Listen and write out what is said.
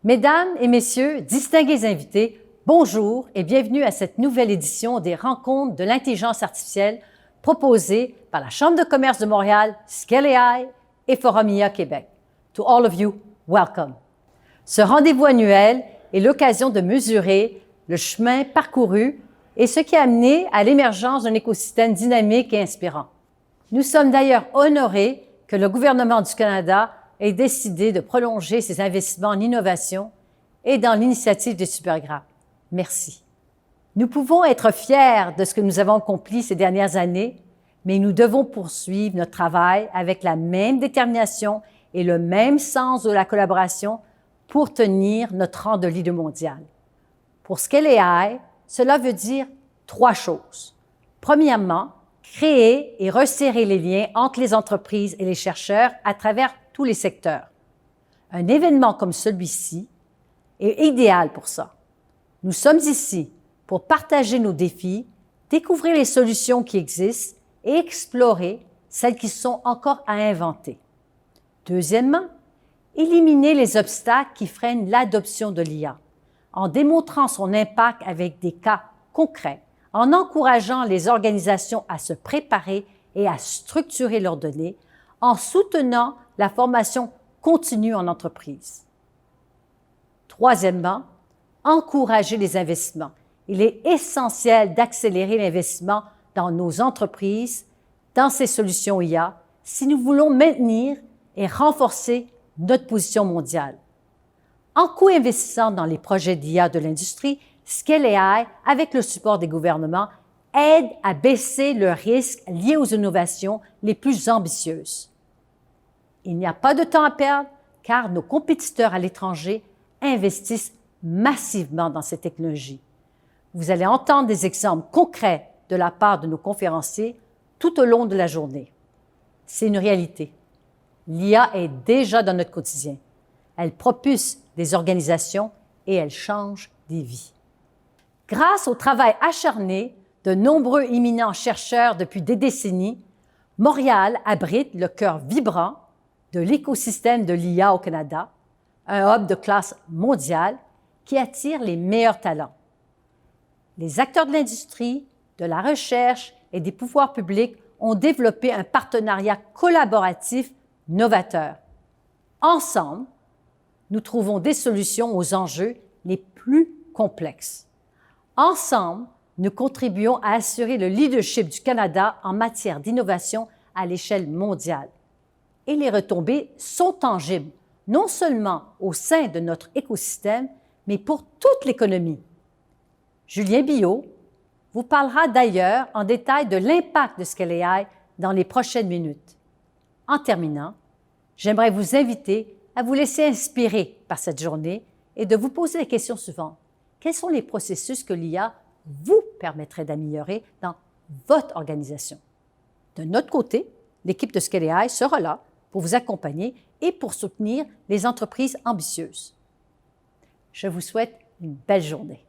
Mesdames et messieurs, distingués invités, bonjour et bienvenue à cette nouvelle édition des Rencontres de l'intelligence artificielle proposée par la Chambre de commerce de Montréal, Scale AI et Forum IA Québec. To all of you, welcome. Ce rendez-vous annuel est l'occasion de mesurer le chemin parcouru et ce qui a amené à l'émergence d'un écosystème dynamique et inspirant. Nous sommes d'ailleurs honorés que le gouvernement du Canada ait décidé de prolonger ses investissements en innovation et dans l'initiative des Supergrappes. Merci. Nous pouvons être fiers de ce que nous avons accompli ces dernières années, mais nous devons poursuivre notre travail avec la même détermination et le même sens de la collaboration pour tenir notre rang de leader mondial. Pour Scale AI, cela veut dire 3 choses. Premièrement, créer et resserrer les liens entre les entreprises et les chercheurs à travers tous les secteurs. Un événement comme celui-ci est idéal pour ça. Nous sommes ici pour partager nos défis, découvrir les solutions qui existent et explorer celles qui sont encore à inventer. Deuxièmement, éliminer les obstacles qui freinent l'adoption de l'IA, en démontrant son impact avec des cas concrets, en encourageant les organisations à se préparer et à structurer leurs données, en soutenant la formation continue en entreprise. Troisièmement, encourager les investissements. Il est essentiel d'accélérer l'investissement dans nos entreprises, dans ces solutions IA, si nous voulons maintenir et renforcer notre position mondiale. En co-investissant dans les projets d'IA de l'industrie, Scale AI, avec le support des gouvernements, aide à baisser le risque lié aux innovations les plus ambitieuses. Il n'y a pas de temps à perdre car nos compétiteurs à l'étranger investissent massivement dans ces technologies. Vous allez entendre des exemples concrets de la part de nos conférenciers tout au long de la journée. C'est une réalité. L'IA est déjà dans notre quotidien. Elle propulse des organisations et elle change des vies. Grâce au travail acharné de nombreux éminents chercheurs depuis des décennies, Montréal abrite le cœur vibrant de l'écosystème de l'IA au Canada, un hub de classe mondiale qui attire les meilleurs talents. Les acteurs de l'industrie, de la recherche et des pouvoirs publics ont développé un partenariat collaboratif novateur. Ensemble, nous trouvons des solutions aux enjeux les plus complexes. Ensemble, nous contribuons à assurer le leadership du Canada en matière d'innovation à l'échelle mondiale. Et les retombées sont tangibles, non seulement au sein de notre écosystème, mais pour toute l'économie. Julien Billot vous parlera d'ailleurs en détail de l'impact de Scale AI dans les prochaines minutes. En terminant, j'aimerais vous inviter à vous laisser inspirer par cette journée et de vous poser la question suivante. Quels sont les processus que l'IA vous permettrait d'améliorer dans votre organisation? De notre côté, l'équipe de Scale AI sera là pour vous accompagner et pour soutenir les entreprises ambitieuses. Je vous souhaite une belle journée.